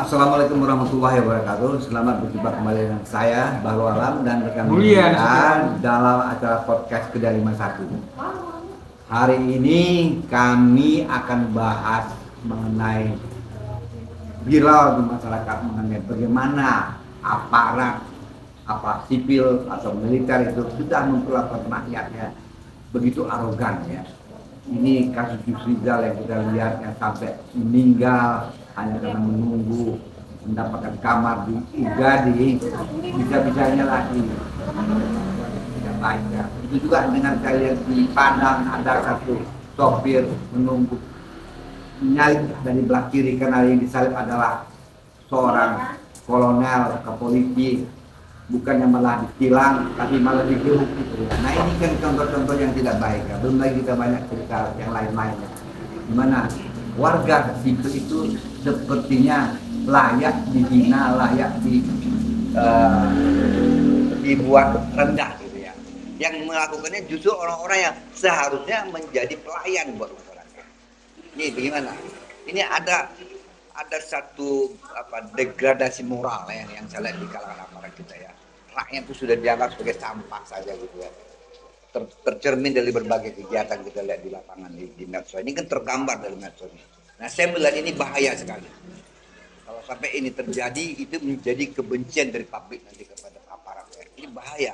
Assalamualaikum warahmatullahi wabarakatuh. Selamat berjumpa kembali dengan saya Bahru Alam dan rekan Mulia. dalam acara podcast Kedai 51. Hari ini kami akan bahas mengenai viral di masyarakat mengenai bagaimana aparat sipil atau militer itu sudah memperlakukan rakyatnya begitu arogan ya. Ini kasus Rizal yang kita lihat yang sampai meninggal hanya karena menunggu mendapatkan kamar di Ugadi, bisa-bisanya lagi tidak baik ya. Itu juga dengan saya lihat di Padang ada satu sopir menunggu menyalip dari belah kiri karena yang disalip adalah seorang kolonel ke polisi, bukannya malah ditilang tapi malah digeruk gitu ya. Nah ini kan contoh-contoh yang tidak baik ya. Belum lagi kita banyak cerita yang lain-lainnya dimana warga sipil itu sepertinya layak dihina, layak dibuat rendah gitu ya. Yang melakukannya justru orang-orang yang seharusnya menjadi pelayan buat masyarakat. Ini bagaimana? Ini ada satu degradasi moral ya, yang saya lihat di kalangan aparat kita ya. Rakyat itu sudah dianggap sebagai sampah saja gitu ya. Tercermin dari berbagai kegiatan kita lihat di lapangan di medsos. Ini kan tergambar dari medsos. Nah saya melihat ini bahaya sekali. Kalau sampai ini terjadi itu menjadi kebencian dari publik nanti kepada aparat ya. Ini bahaya.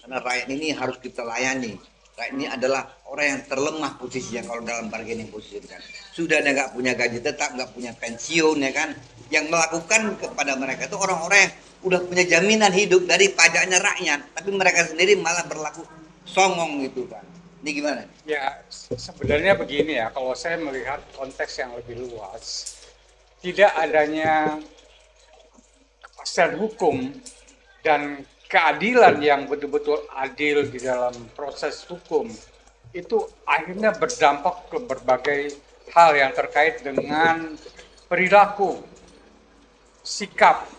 Karena rakyat ini harus kita layani. Rakyat ini adalah orang yang terlemah posisinya kalau dalam bargaining position kan. Sudah nggak punya gaji tetap, nggak punya pensiun ya kan. Yang melakukan kepada mereka itu orang-orang yang udah punya jaminan hidup dari pajaknya rakyat, tapi mereka sendiri malah berlaku songong gitu kan. Ini gimana? Ya, sebenarnya begini ya, kalau saya melihat konteks yang lebih luas, tidak adanya kepastian hukum dan keadilan yang betul-betul adil di dalam proses hukum, itu akhirnya berdampak ke berbagai hal yang terkait dengan perilaku, sikap,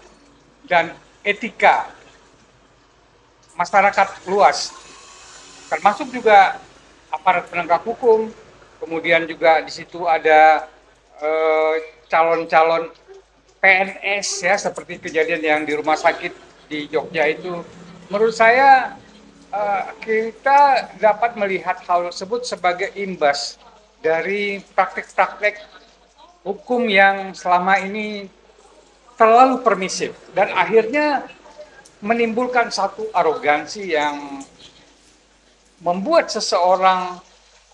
dan etika masyarakat luas, termasuk juga aparat penegak hukum. Kemudian juga di situ ada calon-calon PNS ya, seperti kejadian yang di rumah sakit di Jogja itu. Menurut saya kita dapat melihat hal tersebut sebagai imbas dari praktek-praktek hukum yang selama ini terlalu permisif dan akhirnya menimbulkan satu arogansi yang membuat seseorang,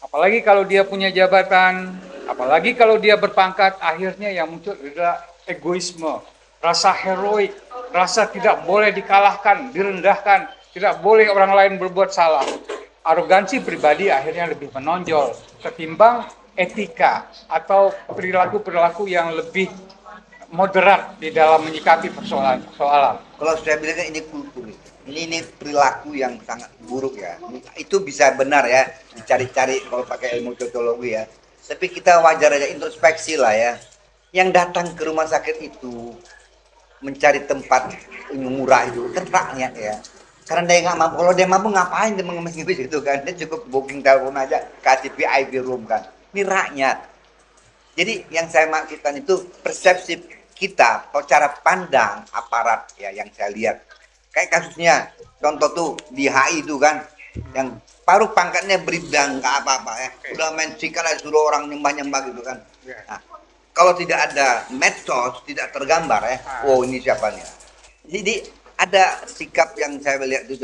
apalagi kalau dia punya jabatan, apalagi kalau dia berpangkat, akhirnya yang muncul adalah egoisme, rasa heroik, rasa tidak boleh dikalahkan, direndahkan, tidak boleh orang lain berbuat salah. Arogansi pribadi akhirnya lebih menonjol ketimbang etika atau perilaku-perilaku yang lebih moderat di dalam menyikapi persoalan-persoalan. Kalau saya bilang ini kultur, ini perilaku yang sangat buruk ya. Itu bisa benar ya, dicari-cari kalau pakai ilmu sosiologi ya. Tapi kita wajar aja introspeksi lah ya. Yang datang ke rumah sakit itu mencari tempat murah itu kan rakyat ya. Karena dia nggak mampu, kalau dia mampu ngapain dia mengemis itu kan? Dia cukup booking telepon aja, kasih VIP room kan. Ini rakyat. Jadi yang saya maksudkan itu persepsi kita atau cara pandang aparat ya yang saya lihat. Kayak kasusnya contoh tuh di HI itu kan yang paruh pangkatnya bridang nggak apa-apa ya. Udah main sikal suruh orang nyembah-nyembah gitu kan. Nah, kalau tidak ada medsos, tidak tergambar ya. Oh ini siapanya. Jadi ada sikap yang saya lihat itu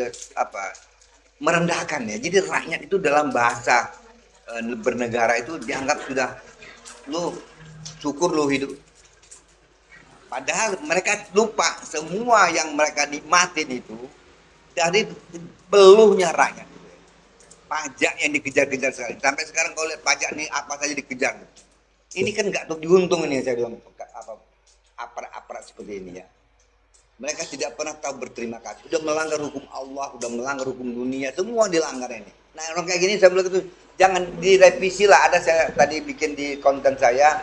merendahkan ya. Jadi rakyat itu dalam bahasa bernegara itu dianggap sudah lu syukur lu hidup, padahal mereka lupa semua yang mereka nikmatin itu dari peluhnya rakyat. Pajak yang dikejar-kejar sekali sampai sekarang kalau lihat pajak ini apa saja dikejar. Ini kan nggak tuh diuntung ini saya bilang aparat seperti ini ya. Mereka tidak pernah tahu berterima kasih. Sudah melanggar hukum Allah, sudah melanggar hukum dunia, semua dilanggar ini. Nah orang kayak gini saya bilang itu jangan direvisi lah. Ada saya tadi bikin di konten saya,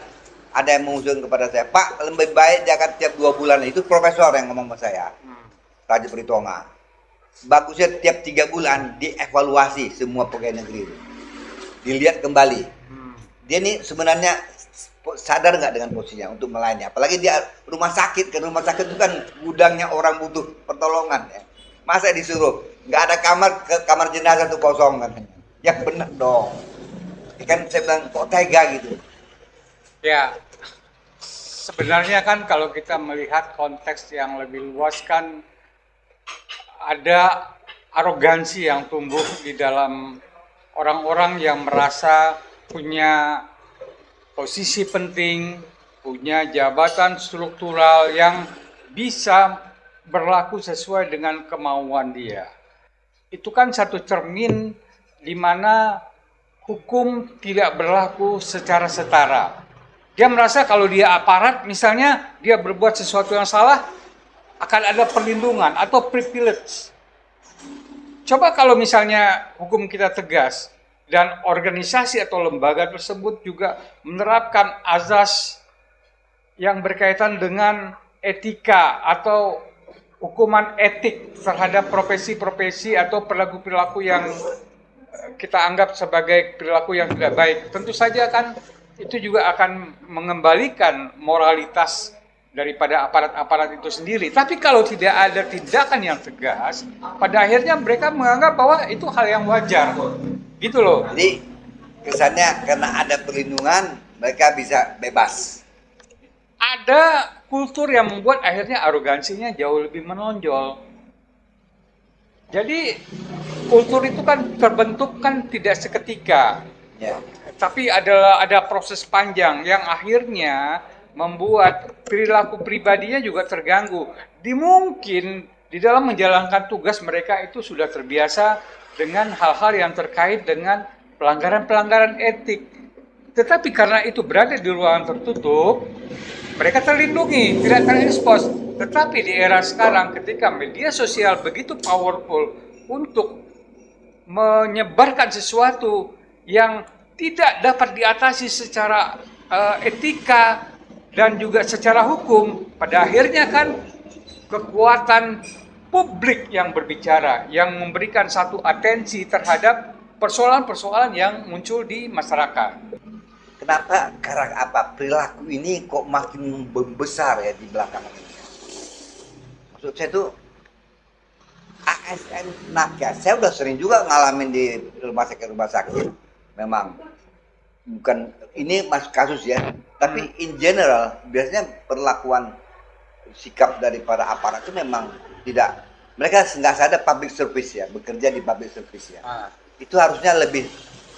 ada yang mengusulkan kepada saya, Pak lebih baik jangan tiap 2 bulan. Itu profesor yang ngomong sama saya, Raja Pritonga. Bagusnya tiap 3 bulan dievaluasi semua pegawai negeri itu. Dilihat kembali. Dia nih sebenarnya sadar nggak dengan posisinya untuk melayani. Apalagi dia rumah sakit, kan rumah sakit itu kan gudangnya orang butuh pertolongan ya. Masa disuruh nggak ada kamar, ke kamar jenazah tuh kosong katanya. Ya benar dong. Kan saya bilang kok tega gitu. Ya, sebenarnya kan kalau kita melihat konteks yang lebih luas kan ada arogansi yang tumbuh di dalam orang-orang yang merasa punya posisi penting, punya jabatan struktural yang bisa berlaku sesuai dengan kemauan dia. Itu kan satu cermin di mana hukum tidak berlaku secara setara. Dia merasa kalau dia aparat, misalnya dia berbuat sesuatu yang salah, akan ada perlindungan atau privilege. Coba kalau misalnya hukum kita tegas dan organisasi atau lembaga tersebut juga menerapkan azas yang berkaitan dengan etika atau hukuman etik terhadap profesi-profesi atau perilaku-perilaku yang kita anggap sebagai perilaku yang tidak baik. Tentu saja kan itu juga akan mengembalikan moralitas daripada aparat-aparat itu sendiri. Tapi kalau tidak ada tindakan yang tegas, pada akhirnya mereka menganggap bahwa itu hal yang wajar. Gitu loh. Jadi kesannya karena ada perlindungan mereka bisa bebas. Ada kultur yang membuat akhirnya arogansinya jauh lebih menonjol. Jadi kultur itu kan terbentuk kan tidak seketika. Ya. Tapi ada proses panjang yang akhirnya membuat perilaku pribadinya juga terganggu. Mungkin di dalam menjalankan tugas mereka itu sudah terbiasa dengan hal-hal yang terkait dengan pelanggaran-pelanggaran etik. Tetapi karena itu berada di ruangan tertutup, mereka terlindungi, tidak terekspos. Tetapi di era sekarang ketika media sosial begitu powerful untuk menyebarkan sesuatu yang tidak dapat diatasi secara etika dan juga secara hukum, pada akhirnya kan kekuatan publik yang berbicara, yang memberikan satu atensi terhadap persoalan-persoalan yang muncul di masyarakat. Kenapa perilaku ini kok makin membesar ya di belakangan ini? Maksud saya tuh ASN nakes, saya udah sering juga ngalamin di rumah sakit. Memang bukan ini mas kasus ya, tapi in general biasanya perlakuan sikap dari para aparat itu memang tidak, mereka nggak sadar public service ya, bekerja di public service ya. Itu harusnya lebih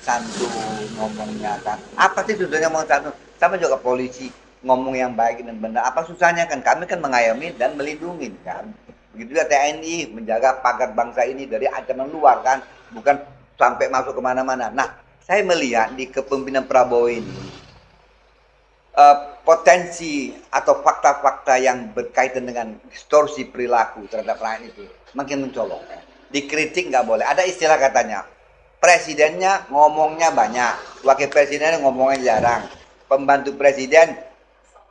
santun ngomongnya kan. Apa sih tujuannya ngomong santun? Sama juga polisi ngomong yang baik dan benar. Apa susahnya kan? Kami kan mengayomi dan melindungi kan. Begitu juga TNI menjaga pagar bangsa ini dari ancaman luar kan, bukan sampai masuk kemana-mana. Nah, saya melihat di kepemimpinan Prabowo ini potensi atau fakta-fakta yang berkaitan dengan distorsi perilaku terhadap rakyat itu makin mencolok. Dikritik nggak boleh. Ada istilah katanya, presidennya ngomongnya banyak, wakil presidennya ngomongnya jarang, pembantu presiden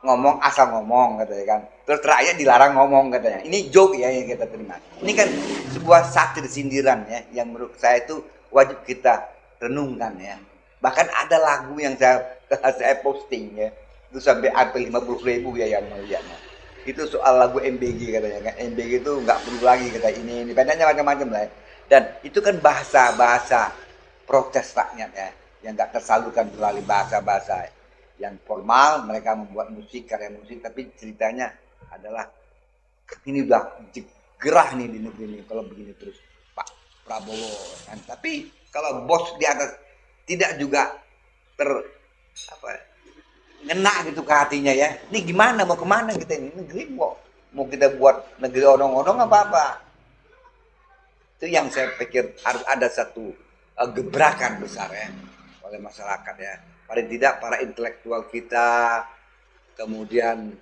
ngomong asal ngomong katanya kan, terus rakyat dilarang ngomong katanya. Ini joke ya yang kita terima. Ini kan sebuah satir sindiran ya, yang menurut saya itu wajib kita renungkan ya. Bahkan ada lagu yang saya posting ya, itu sampai hampir 50.000 ya yang melihatnya. Itu soal lagu MBG katanya kan, MBG itu nggak perlu lagi kata ini pendeknya macam-macam lah ya. Dan itu kan bahasa protes rakyat ya, yang nggak tersalurkan melalui bahasa yang formal. Mereka membuat musik, karya musik, tapi ceritanya adalah ini udah gerah nih di negeri ini kalau begini terus Pak Prabowo kan. Tapi kalau bos di atas tidak juga ngena gitu ke hatinya ya, ini gimana mau kemana kita ini negeri, mau kita buat negeri odong-odong apa itu yang saya pikir harus ada satu gebrakan besar ya oleh masyarakat ya, paling tidak para intelektual kita, kemudian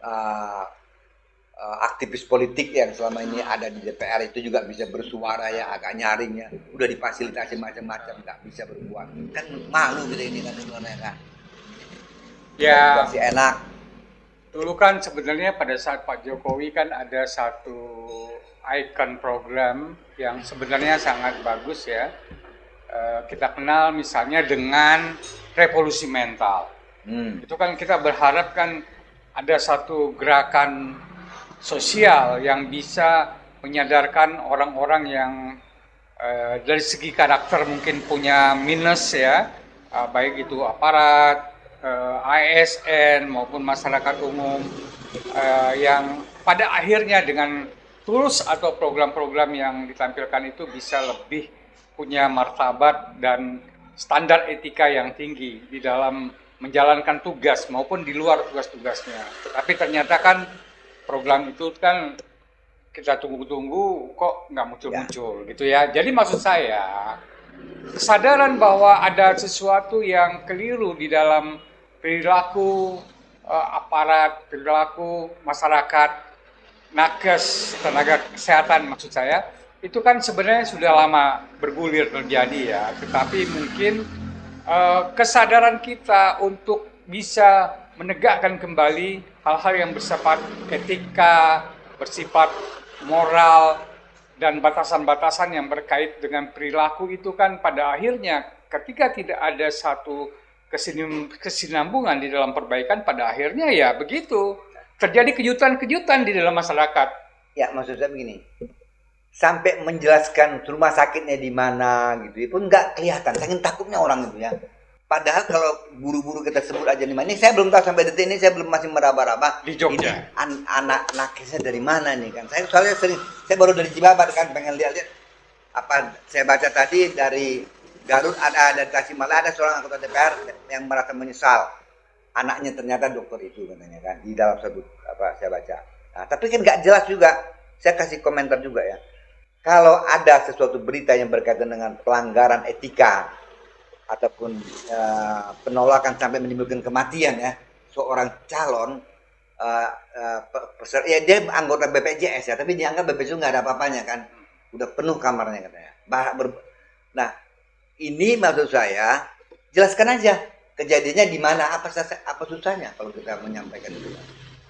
aktivis politik yang selama ini ada di DPR itu juga bisa bersuara ya, agak nyaring ya, udah difasilitasi macam-macam nggak bisa berbuat kan, malu gitu ini kan sebenarnya kan Ya, masih enak. dulu kan sebenarnya pada saat Pak Jokowi kan ada satu icon program yang sebenarnya sangat bagus ya. Kita kenal misalnya dengan revolusi mental. Itu kan kita berharap kan ada satu gerakan sosial yang bisa menyadarkan orang-orang yang dari segi karakter mungkin punya minus ya, baik itu aparat, ASN maupun masyarakat umum, yang pada akhirnya dengan tools atau program-program yang ditampilkan itu bisa lebih punya martabat dan standar etika yang tinggi di dalam menjalankan tugas maupun di luar tugas-tugasnya. Tapi ternyata kan program itu kan kita tunggu-tunggu kok nggak muncul-muncul gitu ya. Jadi maksud saya kesadaran bahwa ada sesuatu yang keliru di dalam perilaku aparat, perilaku masyarakat, nakes, tenaga kesehatan maksud saya, itu kan sebenarnya sudah lama bergulir terjadi ya. Tetapi mungkin kesadaran kita untuk bisa menegakkan kembali hal-hal yang bersifat etika, bersifat moral, dan batasan-batasan yang berkait dengan perilaku itu kan pada akhirnya ketika tidak ada satu kesinambungan di dalam perbaikan, pada akhirnya ya begitu. Terjadi kejutan-kejutan di dalam masyarakat. Ya, maksud saya begini. Sampai menjelaskan rumah sakitnya di mana gitu pun nggak kelihatan, saking takutnya orang itu ya. Padahal kalau buru-buru kita sebut aja di mana, ini saya belum tahu sampai detik ini, saya belum masih meraba-raba Di Jogja. ini anak nakesnya dari mana nih kan. Saya soalnya sering, saya baru dari Cibabar kan, pengen lihat-lihat apa saya baca tadi dari Garut, ada dari Tasikmalaya, ada seorang anggota DPR yang merasa menyesal anaknya ternyata dokter itu katanya kan, di dalam satu apa saya baca. Nah, tapi kan nggak jelas juga. Saya kasih komentar juga ya. Kalau ada sesuatu berita yang berkaitan dengan pelanggaran etika ataupun penolakan sampai menimbulkan kematian ya seorang calon ya dia anggota BPJS ya, tapi dianggap BPJS nggak ada apa-apanya kan, udah penuh kamarnya katanya. Nah ini maksud saya jelaskan aja kejadiannya di mana, apa susahnya kalau kita menyampaikan itu.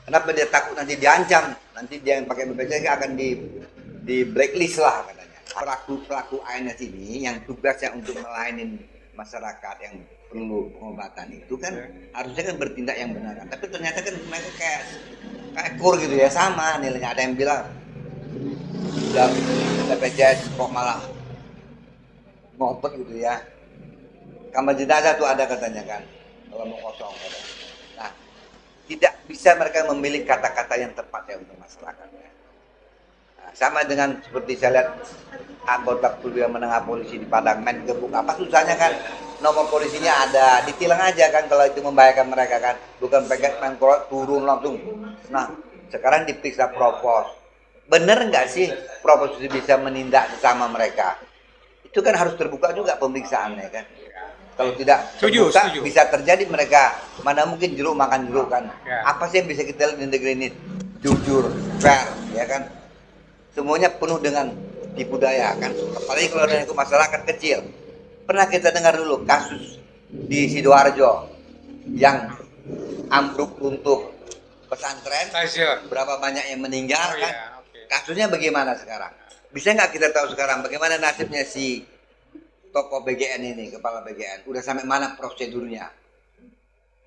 Kenapa dia takut nanti diancam, nanti dia yang pakai BPJS akan di blacklist lah katanya. Pelaku ANS ini yang tugasnya untuk melayani masyarakat yang perlu pengobatan itu kan harusnya kan bertindak yang benar kan. Tapi ternyata kan mereka kayak kur gitu ya, sama nilainya. Ada yang bilang udah BPJS kok malah ngotot gitu ya. Kamar jenazah tuh ada katanya kan, kalau mau kosong katanya. Nah, tidak bisa mereka memilih kata-kata yang tepat ya untuk masyarakat ya. Sama dengan seperti saya lihat anggota kuliah menengah polisi di Padang main gebuk, apa susahnya kan, nomor polisinya ada, ditilang aja kan kalau itu membahayakan mereka kan, bukan pegang main turun langsung. Nah sekarang diperiksa propos, bener nggak sih propos itu bisa menindak sesama mereka? Itu kan harus terbuka juga pemeriksaannya kan. Kalau tidak terbuka bisa terjadi mereka mana mungkin jeruk makan jeruk kan. Apa sih yang bisa kita lihat di negeri ini? Jujur, fair ya kan. Semuanya penuh dengan tipu daya kan, apalagi kalau dari masyarakat kecil. Pernah kita dengar dulu kasus di Sidoarjo yang ambruk untuk pesantren, berapa banyak yang meninggal kan. Kasusnya bagaimana sekarang? Bisa nggak kita tahu sekarang bagaimana nasibnya si tokoh BGN ini, kepala BGN, udah sampai mana prosedurnya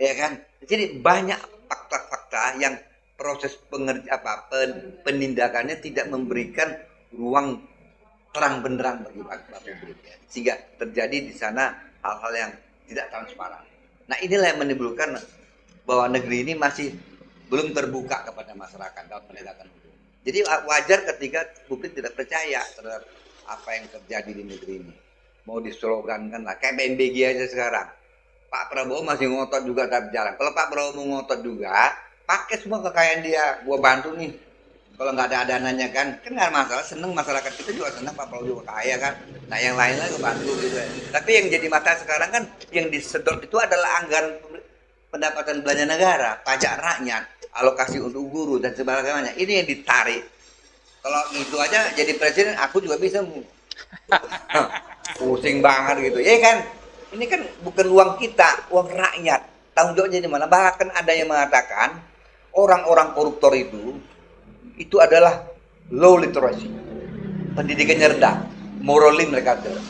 ya kan. Jadi banyak fakta-fakta yang proses penindakannya tidak memberikan ruang terang benderang bagi publik ya. Sehingga terjadi di sana hal-hal yang tidak transparan. Nah inilah yang menimbulkan bahwa negeri ini masih belum terbuka kepada masyarakat dalam penegakan hukum. Jadi wajar ketika publik tidak percaya terhadap apa yang terjadi di negeri ini. Mau dislogankan lah, kayak BMBG aja sekarang. Pak Prabowo masih ngotot juga tak jalan. Kalau Pak Prabowo mau ngotot juga, pakai semua kekayaan dia, gua bantu nih. Kalau nggak ada dananya kan nggak masalah, seneng masyarakat kita juga seneng Pak Prabowo juga kaya kan. Nah yang lain lagi bantu gitu. Tapi yang jadi masalah sekarang kan yang disedot itu adalah anggaran pendapatan belanja negara, pajak rakyat, alokasi untuk guru dan sebagainya. Ini yang ditarik. Kalau itu aja jadi presiden, aku juga bisa. Pusing banget gitu, ya kan? Ini kan bukan uang kita, uang rakyat. Tanggung jawabnya di mana? Bahkan ada yang mengatakan orang-orang koruptor itu adalah low literacy, pendidikannya rendah, morally mereka rendah.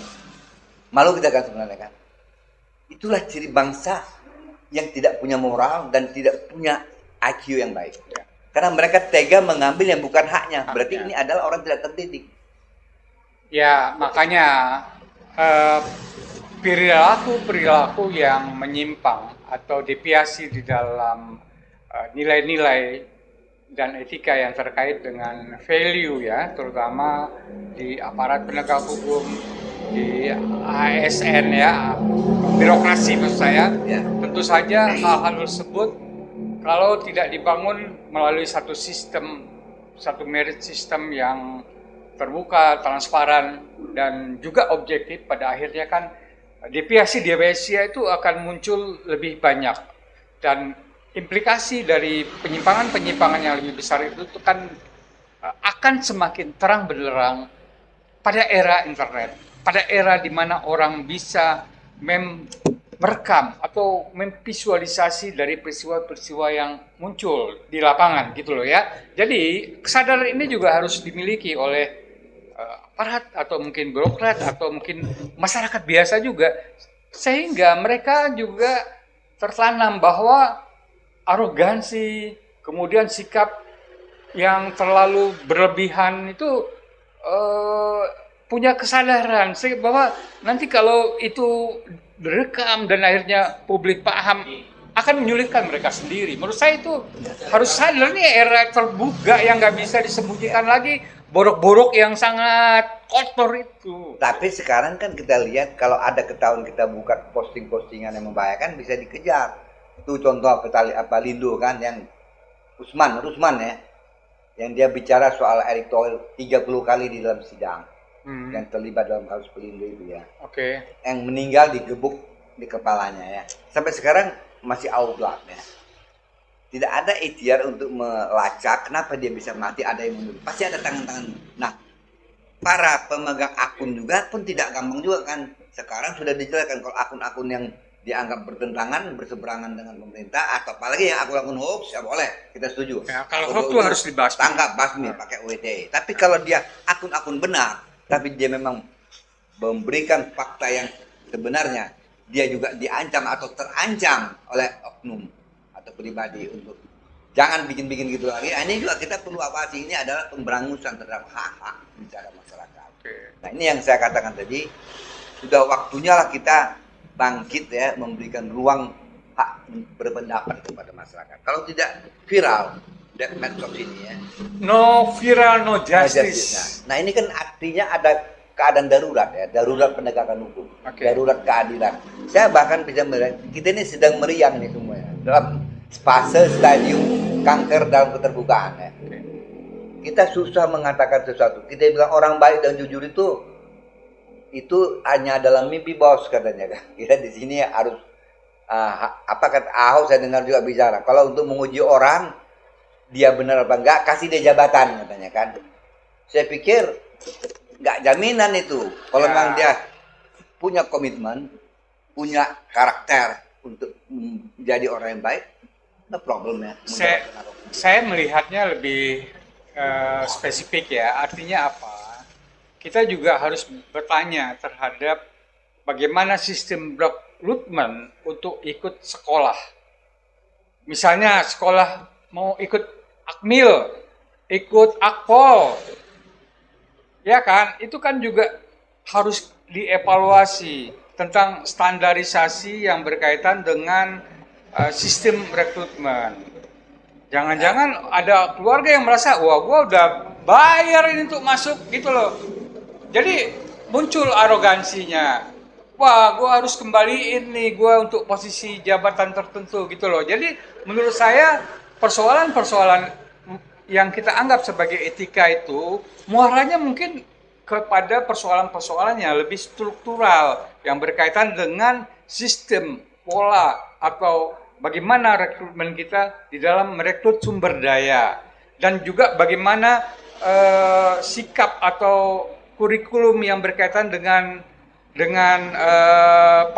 Malu kita kan sebenarnya kan. Itulah ciri bangsa yang tidak punya moral dan tidak punya IQ yang baik. Ya. Karena mereka tega mengambil yang bukan haknya. Berarti Haknya. ini adalah orang tidak terdidik. Ya, makanya eh, perilaku yang menyimpang atau deviasi di dalam nilai-nilai dan etika yang terkait dengan value ya, terutama di aparat penegak hukum, di ASN ya, birokrasi maksud saya, Ya. tentu saja hal-hal tersebut kalau tidak dibangun melalui satu sistem, satu merit system yang terbuka, transparan, dan juga objektif, pada akhirnya kan deviasi itu akan muncul lebih banyak. Dan implikasi dari penyimpangan-penyimpangan yang lebih besar itu kan akan semakin terang benderang pada era internet, pada era di mana orang bisa merekam atau memvisualisasi dari peristiwa-peristiwa yang muncul di lapangan gitu loh ya. Jadi kesadaran ini juga harus dimiliki oleh aparat atau mungkin birokrat atau mungkin masyarakat biasa juga, sehingga mereka juga tertanam bahwa arogansi, kemudian sikap yang terlalu berlebihan itu punya kesadaran bahwa nanti kalau itu direkam dan akhirnya publik paham akan menyulitkan mereka sendiri. Menurut saya itu harus sadar, nih era terbuka yang nggak bisa disembunyikan lagi, borok-borok yang sangat kotor itu. Tapi sekarang kan kita lihat kalau ada ketahuan kita buka posting-postingan yang membahayakan bisa dikejar. Itu contoh Lindo kan yang Rusman ya, yang dia bicara soal Erick Thohir 30 kali di dalam sidang, yang terlibat dalam kasus Pelindo itu ya. Oke. Yang meninggal digebuk di kepalanya ya. Sampai sekarang masih auglak ya. Tidak ada ikhtiar untuk melacak kenapa dia bisa mati, ada yang membunuh. Pasti ada tangan-tangan. Nah, para pemegang akun juga pun tidak gampang juga kan. Sekarang sudah dijelaskan kalau akun-akun yang dianggap bertentangan, berseberangan dengan pemerintah, atau apalagi yang akun-akun hoax, ya boleh, kita setuju. Ya, kalau hoax itu harus dibasmi. Tangkap basmi pakai UITE. Tapi kalau dia akun-akun benar, tapi dia memang memberikan fakta yang sebenarnya, dia juga diancam atau terancam oleh oknum atau pribadi untuk jangan bikin-bikin gitu lagi. Ini juga kita perlu awasi. Ini adalah pemberangusan terhadap hak-hak bicara masyarakat. Nah, ini yang saya katakan tadi, sudah waktunya lah kita bangkit ya, memberikan ruang hak berpendapat kepada masyarakat. Kalau tidak viral, medsos ini ya. No viral, no justice. Nah, ini kan artinya ada keadaan darurat ya, darurat penegakan hukum, darurat keadilan. Saya bahkan bisa melihat kita ini sedang meriang nih semua ya, dalam fase stadium kanker dalam keterbukaan ya. Kita susah mengatakan sesuatu. Kita bilang orang baik dan jujur itu hanya dalam mimpi bos katanya kan. Kita di sini harus apa kata Ahok, saya dengar juga bicara. Kalau untuk menguji orang dia benar apa enggak, kasih dia jabatan katanya kan. Saya pikir nggak jaminan itu. Kalau memang dia punya komitmen, punya karakter untuk menjadi orang yang baik, no problem ya. Saya melihatnya lebih spesifik ya. Artinya apa? Kita juga harus bertanya terhadap bagaimana sistem rekrutmen untuk ikut sekolah. Misalnya sekolah mau ikut Akmil, ikut Akpol, ya kan, itu kan juga harus dievaluasi tentang standarisasi yang berkaitan dengan sistem rekrutmen. Jangan-jangan ada keluarga yang merasa, wah gua udah bayar ini untuk masuk gitu loh. Jadi muncul arogansinya. Wah, gua harus kembaliin nih gua untuk posisi jabatan tertentu gitu loh. Jadi menurut saya persoalan-persoalan yang kita anggap sebagai etika itu muaranya mungkin kepada persoalan-persoalan yang lebih struktural yang berkaitan dengan sistem, pola, atau bagaimana rekrutmen kita di dalam merekrut sumber daya, dan juga bagaimana sikap atau kurikulum yang berkaitan dengan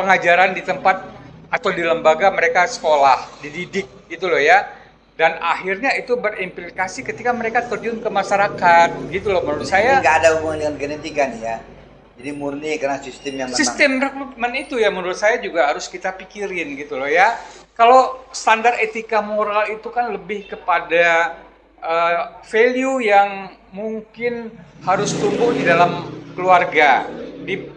pengajaran di tempat atau di lembaga mereka sekolah, dididik gitu loh ya. Dan akhirnya itu berimplikasi ketika mereka terjun ke masyarakat gitu loh menurut saya. Ini nggak ada hubungan dengan genetika nih ya. Jadi murni karena sistem yang memang Sistem rekrutmen itu ya menurut saya juga harus kita pikirin gitu loh ya. Kalau standar etika moral itu kan lebih kepada value yang mungkin harus tumbuh di dalam keluarga, di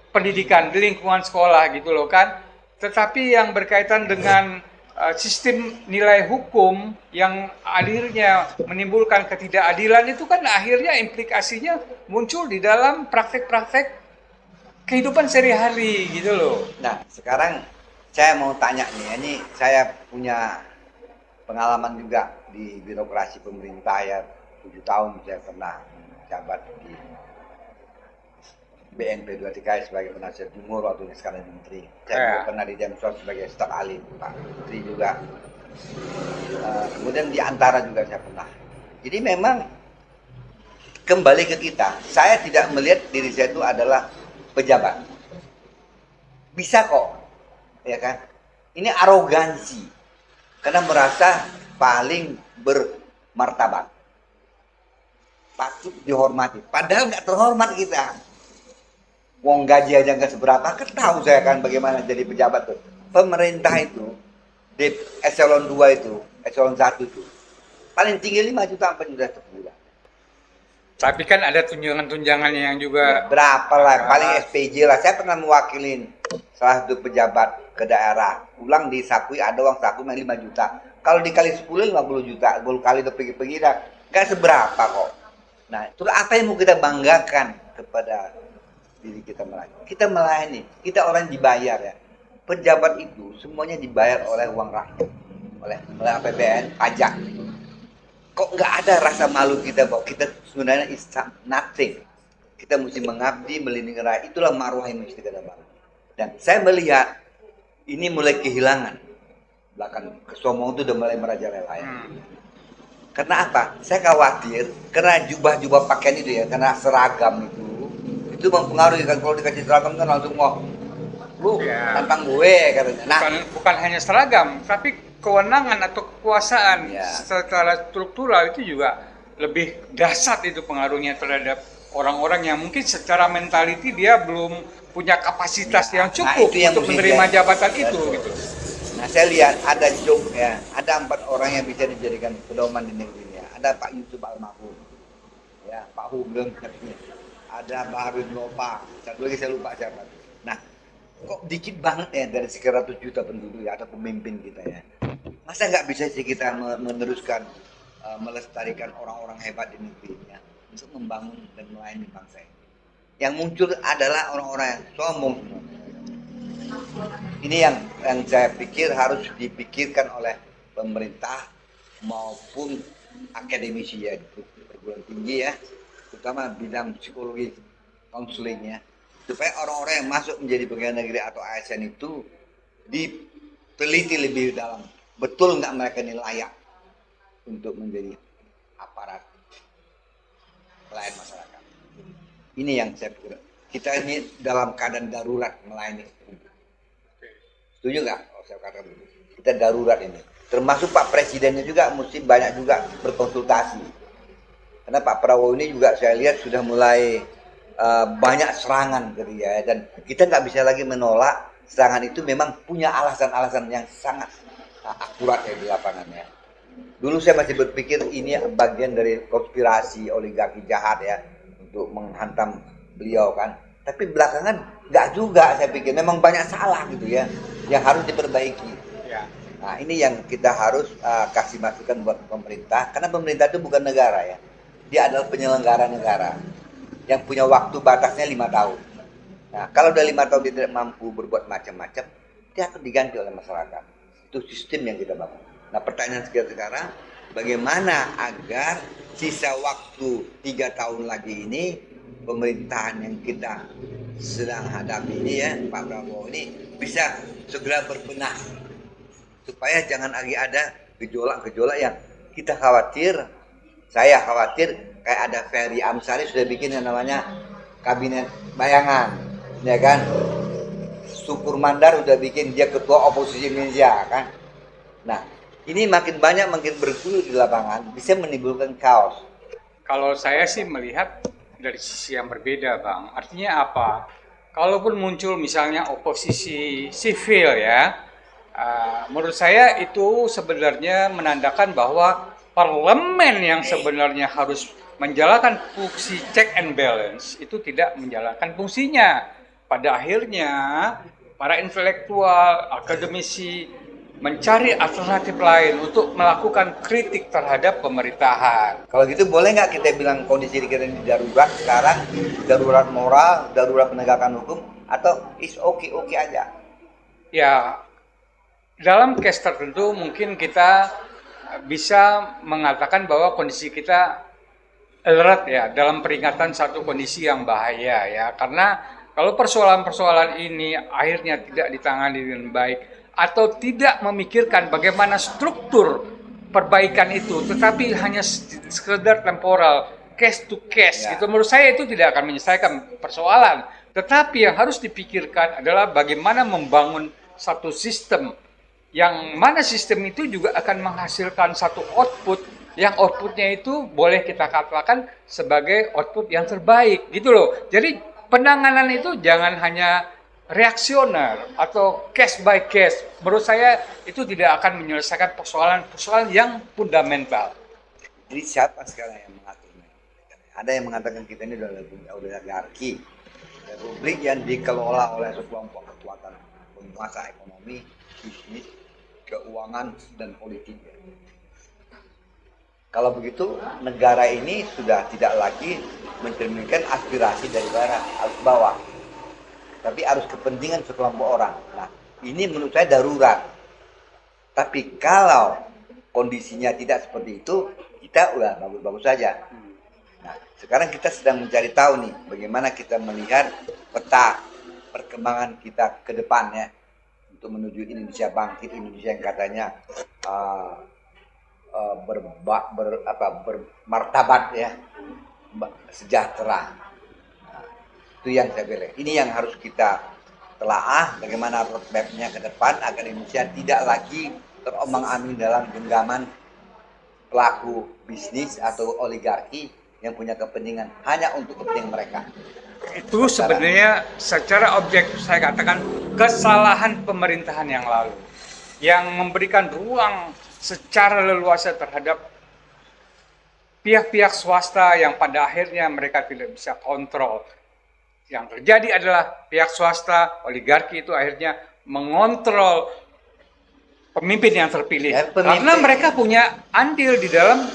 pendidikan, di lingkungan sekolah gitu loh kan. Tetapi yang berkaitan dengan sistem nilai hukum yang akhirnya menimbulkan ketidakadilan itu kan akhirnya implikasinya muncul di dalam praktek-praktek kehidupan sehari-hari gitu loh. Nah, sekarang saya mau tanya nih, ini saya punya pengalaman juga di birokrasi pemerintah ya, 7 tahun saya pernah menjabat di BNP 23 sebagai penasihat jumhur waktu ini sekarang menteri. Saya juga pernah di Demsos sebagai staf ahli Pak Menteri juga. Kemudian di antara juga saya pernah. Jadi memang kembali ke kita, saya tidak melihat diri saya itu adalah pejabat. Bisa kok, ya kan? Ini arogansi karena merasa paling bermartabat, patut dihormati. Padahal nggak terhormat kita. Wong gaji aja nggak seberapa, kan tahu saya kan bagaimana jadi pejabat tuh. Pemerintah itu di eselon 2 itu, eselon 1 itu paling tinggi 5 juta 4 juta sebulan. Tapi kan ada tunjangan-tunjangannya yang juga Berapa lah, paling SPJ lah. Saya pernah mewakilin salah satu pejabat ke daerah. Pulang di Sakui ada uang saku yang 5 juta. Kalau dikali 10 50 juta. 10 kali udah pergi-pergi dah. Gak seberapa kok. Nah, terus apa yang mau kita banggakan kepada diri kita melayani? Kita melayani. Kita orang dibayar ya. Pejabat itu semuanya dibayar oleh uang rakyat. Oleh APBN, pajak. Kok nggak ada rasa malu kita bahwa kita sebenarnya is nothing. Kita mesti mengabdi, melindungi rakyat. Itulah marwah yang mesti kita bangun. Dan saya melihat ini mulai kehilangan. Bahkan kesombongan itu udah mulai merajalela ya. Karena apa? Saya khawatir karena jubah-jubah pakaian itu ya, karena seragam itu mempengaruhi kan. Kalau dikasih seragam kan langsung mau lu tantang gue katanya. Nah, bukan hanya seragam, tapi kewenangan atau kekuasaan ya, secara struktural itu juga lebih dahsyat itu pengaruhnya terhadap orang-orang yang mungkin secara mentality dia belum punya kapasitas yang cukup untuk menerima jabatan itu gitu. Nah, saya lihat ada joke ya, ada 4 orang yang bisa dijadikan pedoman di negeri ini. Ada Pak Yusuf Almarhum, ya Pak Hugeng, ada Baharudin Lopa, satu lagi saya lupa siapa. Nah, kok dikit banget ya dari 100 juta penduduk ya, ada pemimpin kita ya. Masa nggak bisa sih kita meneruskan, melestarikan orang-orang hebat di negeri ini ya, untuk membangun dan melayani bangsa ini. Yang muncul adalah orang-orang yang sombong. Ini yang saya pikir harus dipikirkan oleh pemerintah maupun akademisi ya di perguruan tinggi ya, terutama bidang psikologi, konselingnya, supaya orang-orang yang masuk menjadi pegawai negeri atau ASN itu diteliti lebih dalam. Betul nggak mereka ini layak untuk menjadi aparat pelayan masyarakat. Ini yang saya pikir. Kita ini dalam keadaan darurat melayani. Setuju nggak? Oh, saya katakan dulu. Kita darurat ini. Termasuk Pak Presidennya juga mesti banyak juga berkonsultasi. Karena Pak Prabowo ini juga saya lihat sudah mulai banyak serangan gitu ya. Dan kita nggak bisa lagi menolak serangan itu memang punya alasan-alasan yang sangat akurat ya di lapangannya. Dulu saya masih berpikir ini bagian dari konspirasi oligarki jahat ya untuk menghantam beliau kan. Tapi belakangan nggak juga, saya pikir memang banyak salah gitu ya yang harus diperbaiki. Ya. Nah, ini yang kita harus kasih masukan buat pemerintah, karena pemerintah itu bukan negara ya, dia adalah penyelenggara negara yang punya waktu batasnya 5 tahun. Nah, kalau udah 5 tahun dia tidak mampu berbuat macam-macam, dia akan diganti oleh masyarakat. Itu sistem yang kita bangun. Nah, pertanyaan sekarang, bagaimana agar sisa waktu 3 tahun lagi ini pemerintahan yang kita sedang hadapi ini ya, Pak Prabowo ini bisa segera berbenah supaya jangan lagi ada gejolak-gejolak yang kita khawatir. Saya khawatir kayak ada Ferry Amsari sudah bikin yang namanya kabinet bayangan, ya kan? Syukur Mandar udah bikin dia ketua oposisi Indonesia kan. Nah, ini makin banyak makin bergulir di lapangan bisa menimbulkan kaos. Kalau saya sih melihat dari sisi yang berbeda, Bang. Artinya apa? Kalaupun muncul misalnya oposisi sivil ya, menurut saya itu sebenarnya menandakan bahwa parlemen yang sebenarnya harus menjalankan fungsi check and balance itu tidak menjalankan fungsinya. Pada akhirnya para intelektual, akademisi mencari alternatif lain untuk melakukan kritik terhadap pemerintahan. Kalau gitu boleh nggak kita bilang kondisi kita ini darurat sekarang, darurat moral, darurat penegakan hukum, atau is oke-oke aja? Ya, dalam case tertentu mungkin kita bisa mengatakan bahwa kondisi kita alert ya dalam peringatan satu kondisi yang bahaya ya, karena kalau persoalan-persoalan ini akhirnya tidak ditangani dengan baik atau tidak memikirkan bagaimana struktur perbaikan itu, tetapi hanya sekedar temporal, case to case, Ya. gitu. Menurut saya itu tidak akan menyelesaikan persoalan. Tetapi yang harus dipikirkan adalah bagaimana membangun satu sistem, yang mana sistem itu juga akan menghasilkan satu output, yang outputnya itu boleh kita katakan sebagai output yang terbaik, gitu loh. Jadi penanganan itu jangan hanya reaksioner atau case by case. Menurut saya itu tidak akan menyelesaikan persoalan-persoalan yang fundamental. Jadi siapa sekarang yang mengaturnya? Ada yang mengatakan kita ini adalah oligarki, republik yang dikelola oleh sekelompok kekuatan penguasa ekonomi, bisnis, keuangan, dan politik. Kalau begitu, negara ini sudah tidak lagi mencerminkan aspirasi dari bawah, tapi harus kepentingan sekelompok orang. Nah, ini menurut saya darurat. Tapi kalau kondisinya tidak seperti itu, kita udah bagus-bagus saja. Nah, sekarang kita sedang mencari tahu nih, bagaimana kita melihat peta perkembangan kita ke depan ya, untuk menuju Indonesia bangkit, Indonesia yang katanya bermartabat ya, sejahtera. Nah, itu yang saya bilang. Ini yang harus kita telaah, bagaimana roadmap-nya ke depan agar Indonesia tidak lagi terombang-ambing dalam genggaman pelaku bisnis atau oligarki yang punya kepentingan hanya untuk kepentingan mereka. Itu sebenarnya secara objektif saya katakan kesalahan pemerintahan yang lalu, yang memberikan ruang secara leluasa terhadap pihak-pihak swasta yang pada akhirnya mereka tidak bisa kontrol. Yang terjadi adalah pihak swasta, oligarki itu akhirnya mengontrol pemimpin yang terpilih. Ya, pemimpin. Karena mereka punya andil di dalam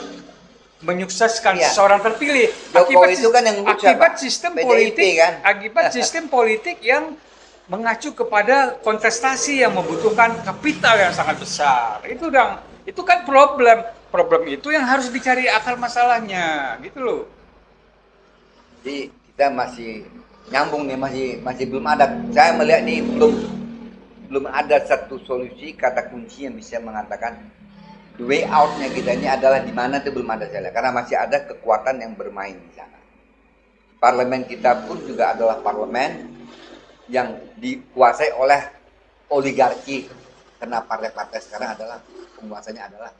menyukseskan Iya. seseorang terpilih. Jokowi itu kan yang akibat sistem PDIP politik, kan? akibat sistem politik yang mengacu kepada kontestasi yang membutuhkan kapital yang sangat besar. Itu kan problem itu yang harus dicari akar masalahnya, gitu loh. Jadi kita masih nyambung nih, masih belum ada. Saya melihat nih belum ada satu solusi kata kunci yang bisa mengatakan the way out-nya kita ini adalah di mana, itu belum ada saya lihat. Karena masih ada kekuatan yang bermain di sana. Parlemen kita pun juga adalah parlemen yang dikuasai oleh oligarki, karena partai-partai sekarang adalah penguasanya adalah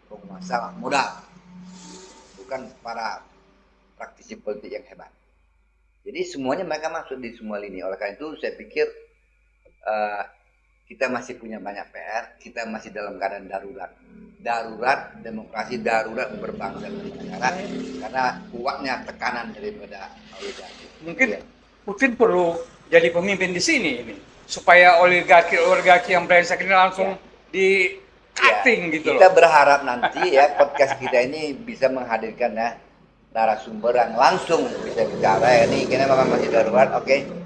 penguasa modal, bukan para praktisi politik yang hebat. Jadi semuanya mereka masuk di semua lini. Oleh karena itu saya pikir kita masih punya banyak PR, kita masih dalam keadaan darurat demokrasi, darurat berbangsa dan bernegara, karena kuatnya tekanan daripada oligarki. Mungkin Putin perlu jadi pemimpin di sini ini, supaya oligarki yang brengsek ini langsung di cutting gitu loh. Kita berharap nanti ya podcast kita ini bisa menghadirkan ya narasumber yang langsung bisa bicara ya. Ini karena memang masih darurat, oke.